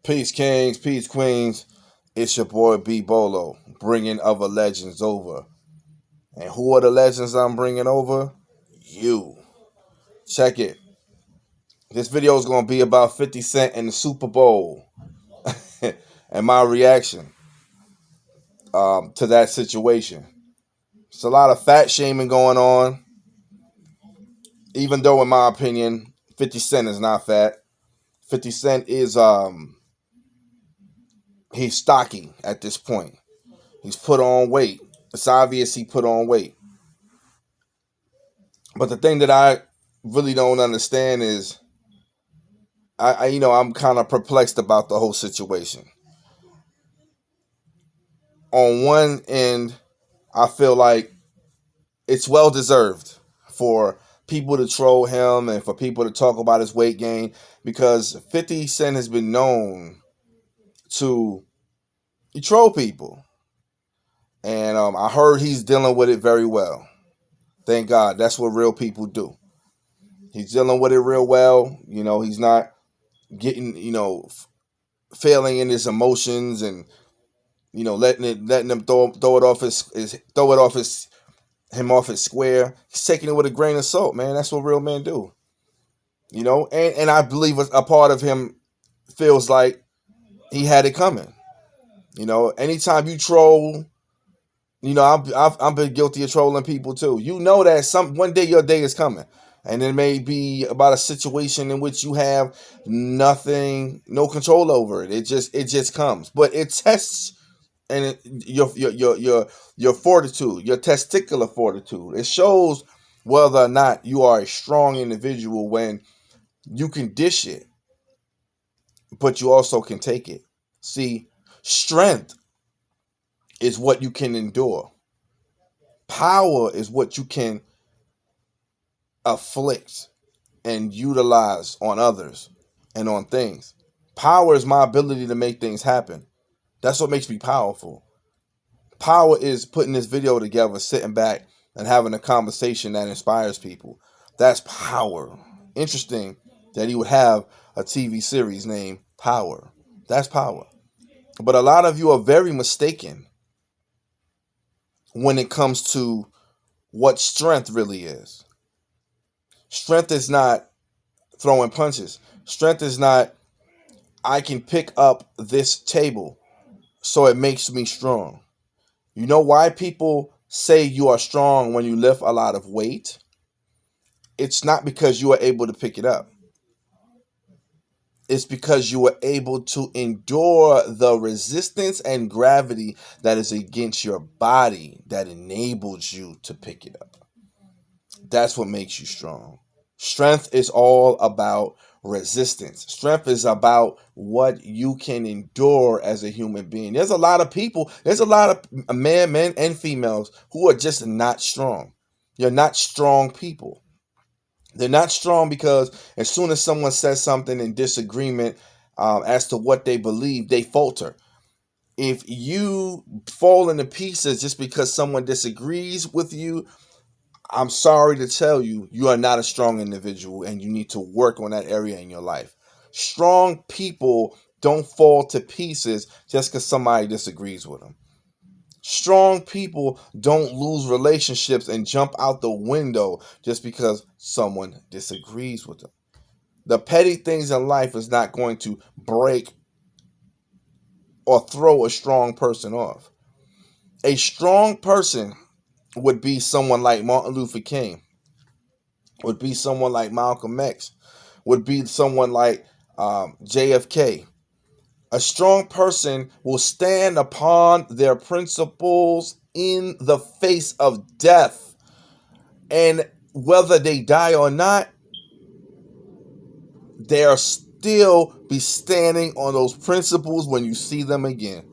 Peace, kings, peace, queens. It's your boy B.O.L.O, bringing other legends over. And who are the legends I'm bringing over? You. Check it. This video is going to be about 50 Cent and the Super Bowl and my reaction to that situation. It's a lot of fat shaming going on, even though, in my opinion, 50 Cent is not fat. 50 Cent is, he's stocky at this point. He's put on weight. It's obvious he put on weight. But the thing that I really don't understand is I'm kind of perplexed about the whole situation. On one end, I feel like it's well deserved for people to troll him and for people to talk about his weight gain, because 50 Cent has been known to troll people. And I heard he's dealing with it very well. Thank God. That's what real people do. He's dealing with it real well. He's not getting, failing in his emotions and letting him throw it off him off his square. He's taking it with a grain of salt, man. That's what real men do. And I believe a part of him feels like he had it coming. Anytime you troll, I've been guilty of trolling people too. You know that one day your day is coming, and it may be about a situation in which you have no control over it. It just comes, but it tests your fortitude, your testicular fortitude. It shows whether or not you are a strong individual when you can dish it, but you also can take it. See, strength is what you can endure. Power is what you can afflict and utilize on others and on things. Power is my ability to make things happen. That's what makes me powerful. Power is putting this video together, sitting back and having a conversation that inspires people. That's power. Interesting that he would have a TV series named Power. That's power. But a lot of you are very mistaken when it comes to what strength really is. Strength is not throwing punches. Strength is not, I can pick up this table, so it makes me strong. You know why people say you are strong when you lift a lot of weight? It's not because you are able to pick it up. It's because you are able to endure the resistance and gravity that is against your body that enables you to pick it up. That's what makes you strong. Strength is all about resistance. Strength is about what you can endure as a human being. There's a lot of men and females who are just not strong. You're not strong people. They're not strong because as soon as someone says something in disagreement as to what they believe, they falter. If you fall into pieces just because someone disagrees with you, I'm sorry to tell you, you are not a strong individual and you need to work on that area in your life. Strong people don't fall to pieces just because somebody disagrees with them. Strong people don't lose relationships and jump out the window just because someone disagrees with them. The petty things in life is not going to break or throw a strong person off. A strong person would be someone like Martin Luther King, would be someone like Malcolm X, would be someone like JFK. A strong person will stand upon their principles in the face of death. And whether they die or not, they'll still be standing on those principles when you see them again.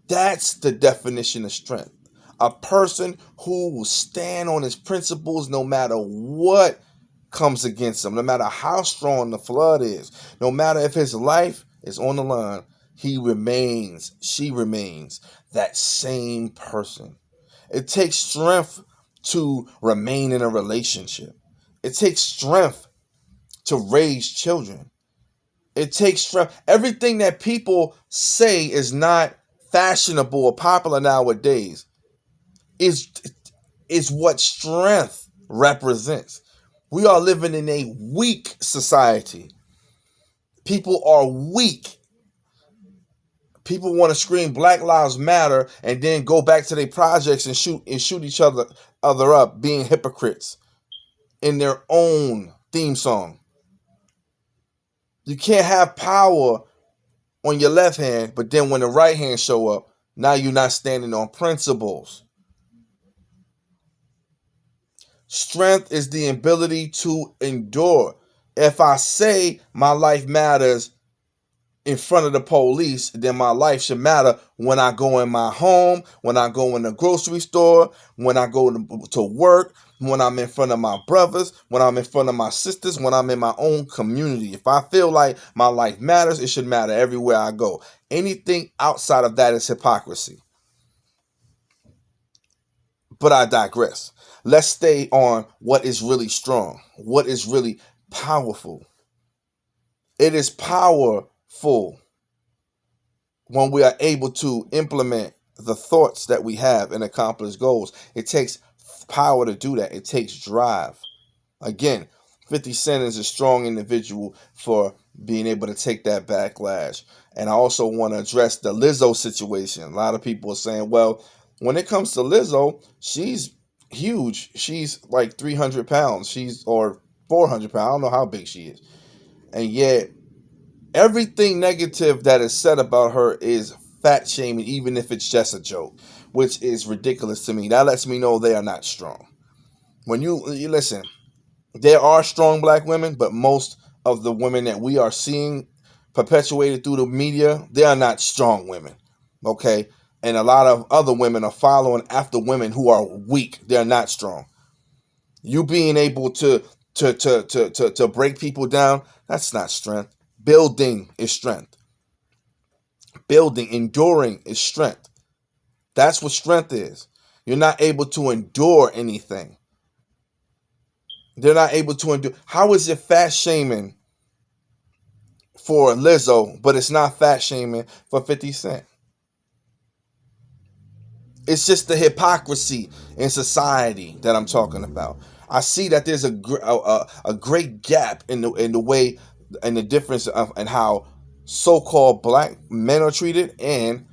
That's the definition of strength. A person who will stand on his principles no matter what comes against him, no matter how strong the flood is, no matter if his life is on the line, she remains that same person. It takes strength to remain in a relationship. It takes strength to raise children. It takes strength. Everything that people say is not fashionable or popular nowadays is is what strength represents. We are living in a weak society. People are weak. People want to scream Black Lives Matter and then go back to their projects and shoot each other up, being hypocrites in their own theme song. You can't have power on your left hand, but then when the right hand show up, now you're not standing on principles. Strength is the ability to endure. If I say my life matters in front of the police, then my life should matter when I go in my home, when I go in the grocery store, when I go to work, when I'm in front of my brothers, when I'm in front of my sisters, when I'm in my own community. If I feel like my life matters, it should matter everywhere I go. Anything outside of that is hypocrisy. But I digress. Let's stay on what is really strong, what is really powerful. It is powerful when we are able to implement the thoughts that we have and accomplish goals. It takes power to do that. It takes drive. Again, 50 Cent is a strong individual for being able to take that backlash. And I also want to address the Lizzo situation. A lot of people are saying, well, when it comes to Lizzo, she's huge. She's like 300 pounds. Or 400 pounds. I don't know how big she is. And yet, everything negative that is said about her is fat shaming, even if it's just a joke, which is ridiculous to me. That lets me know they are not strong. When you listen, there are strong black women, but most of the women that we are seeing perpetuated through the media, they are not strong women. Okay? And a lot of other women are following after women who are weak. They're not strong. You being able to break people down, that's not strength. Building is strength. Building, enduring is strength. That's what strength is. You're not able to endure anything. They're not able to endure. How is it fat shaming for Lizzo, but it's not fat shaming for 50 Cent? It's just the hypocrisy in society that I'm talking about. I see that there's a great gap in the way and the difference of and how so-called black men are treated and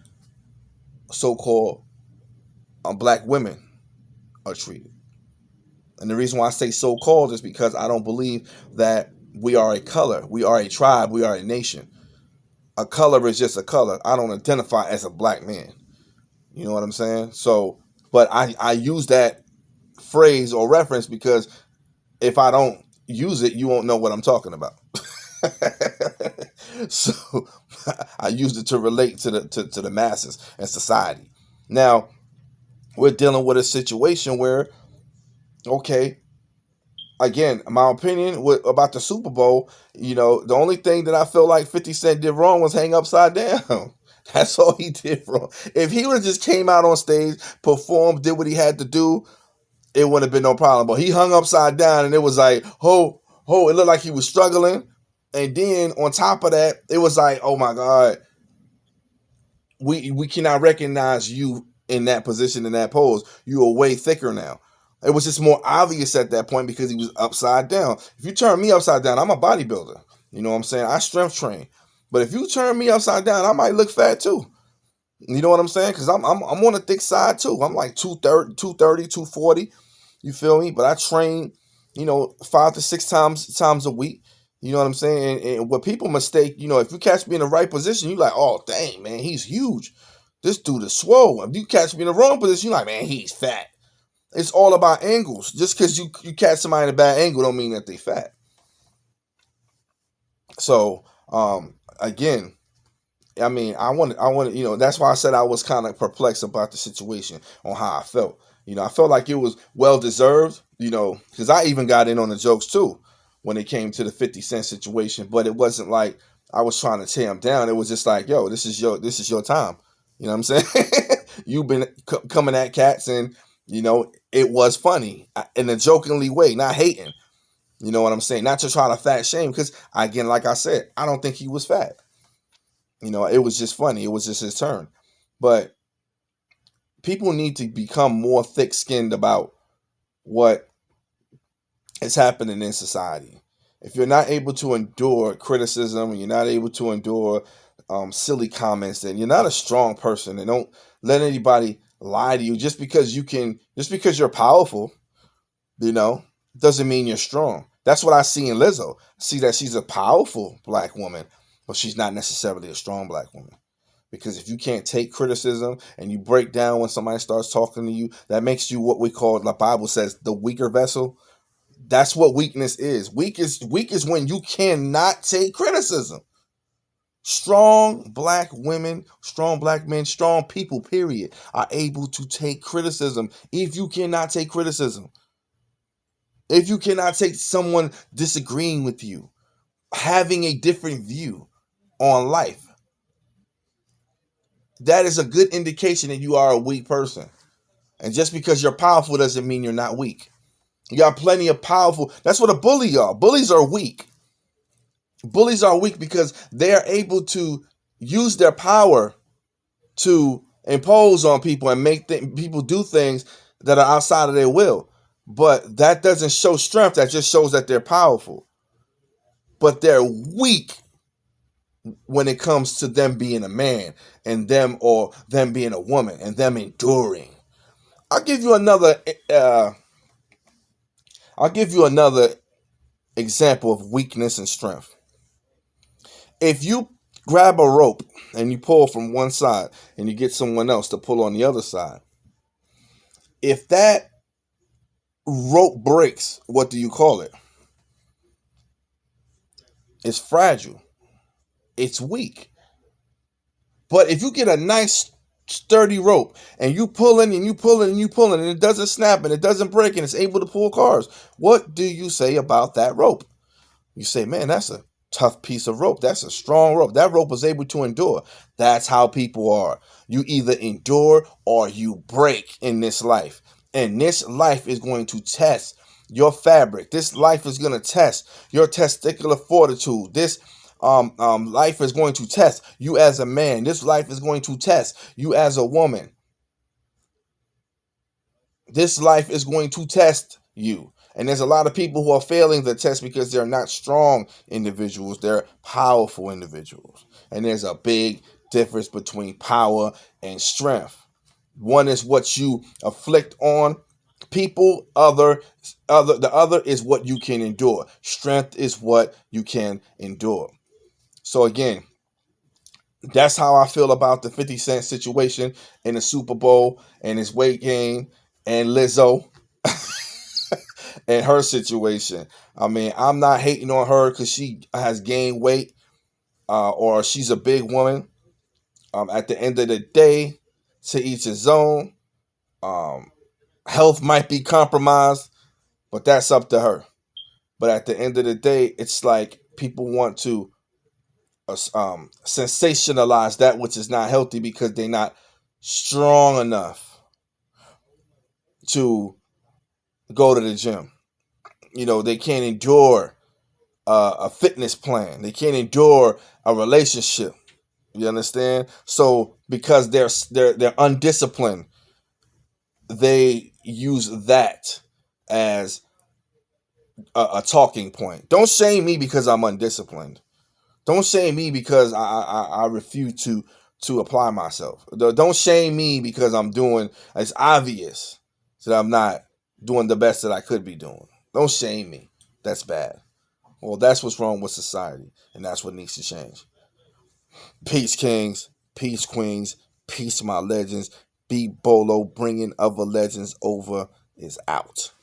so-called black women are treated. And the reason why I say so-called is because I don't believe that we are a color. We are a tribe. We are a nation. A color is just a color. I don't identify as a black man. You know what I'm saying? So, but I use that phrase or reference because if I don't use it, you won't know what I'm talking about. So I used it to relate to the masses and society. Now we're dealing with a situation where, okay, again, my opinion about the Super Bowl, the only thing that I feel like 50 Cent did wrong was hang upside down. That's all he did wrong. If he would have just came out on stage, performed, did what he had to do, it wouldn't have been no problem. But he hung upside down and it was like, it looked like he was struggling. And then on top of that, it was like, oh my God, we cannot recognize you in that position, in that pose. You are way thicker now. It was just more obvious at that point because he was upside down. If you turn me upside down, I'm a bodybuilder. You know what I'm saying? I strength train. But if you turn me upside down, I might look fat too. You know what I'm saying? Because I'm on the thick side too. I'm like 230, 240. You feel me? But I train, 5 to 6 times a week. You know what I'm saying? And what people mistake, if you catch me in the right position, you like, oh, dang, man, he's huge. This dude is swole. If you catch me in the wrong position, you're like, man, he's fat. It's all about angles. Just because you catch somebody in a bad angle don't mean that they fat. So, again, I mean, I want, that's why I said I was kind of perplexed about the situation on how I felt. I felt like it was well deserved, because I even got in on the jokes too when it came to the 50 Cent situation. But it wasn't like I was trying to tear him down. It was just like, yo, this is your time. You know what I'm saying? You've been coming at cats, and it was funny in a jokingly way, not hating. You know what I'm saying? Not to try to fat shame, because again, like I said, I don't think he was fat. It was just funny. It was just his turn. But people need to become more thick skinned about what is happening in society. If you're not able to endure criticism, you're not able to endure silly comments, then you're not a strong person. And don't let anybody lie to you just because you're powerful, you know, doesn't mean you're strong. That's what I see in Lizzo. I see that she's a powerful black woman, but she's not necessarily a strong black woman. Because if you can't take criticism and you break down when somebody starts talking to you, that makes you what we call, the Bible says, the weaker vessel. That's what weakness is. Weak is when you cannot take criticism. Strong black women, strong black men, strong people, period, are able to take criticism. If you cannot take criticism, if you cannot take someone disagreeing with you, having a different view on life, that is a good indication that you are a weak person. And just because you're powerful doesn't mean you're not weak. You got plenty of powerful. That's what a bully are. Bullies are weak. Bullies are weak because they are able to use their power to impose on people and make people do things that are outside of their will. But that doesn't show strength. That just shows that they're powerful. But they're weak when it comes to them being a man and them being a woman and them enduring. I'll give you another. I'll give you another example of weakness and strength. If you grab a rope and you pull from one side and you get someone else to pull on the other side, if that rope breaks, what do you call it? It's fragile. It's weak. But if you get a nice sturdy rope and you pulling and you pulling and you pulling and it doesn't snap and it doesn't break and it's able to pull cars, what do you say about that rope? You say, man, that's a tough piece of rope. That's a strong rope. That rope was able to endure. That's how people are. You either endure or you break in this life. And this life is going to test your fabric. This life is going to test your testicular fortitude. This life is going to test you as a man. This life is going to test you as a woman. This life is going to test you. And there's a lot of people who are failing the test because they're not strong individuals. They're powerful individuals. And there's a big difference between power and strength. One is what you afflict on people, the other is what you can endure. Strength is what you can endure. So again, that's how I feel about the 50 Cent situation in the Super Bowl and his weight gain and Lizzo and her situation. I mean, I'm not hating on her because she has gained weight or she's a big woman. At the end of the day, to each his own. Health might be compromised, but that's up to her. But at the end of the day, it's like people want to sensationalize that which is not healthy because they're not strong enough to go to the gym. They can't endure a fitness plan. They can't endure a relationship. You understand? So because they're undisciplined, they use that as a talking point. Don't shame me because I'm undisciplined. Don't shame me because I refuse to apply myself. Don't shame me because I'm doing. It's obvious that I'm not doing the best that I could be doing. Don't shame me. That's bad. Well, that's what's wrong with society, and that's what needs to change. Peace, kings. Peace, queens. Peace, my legends. B.O.L.O, bringing other legends over, is out.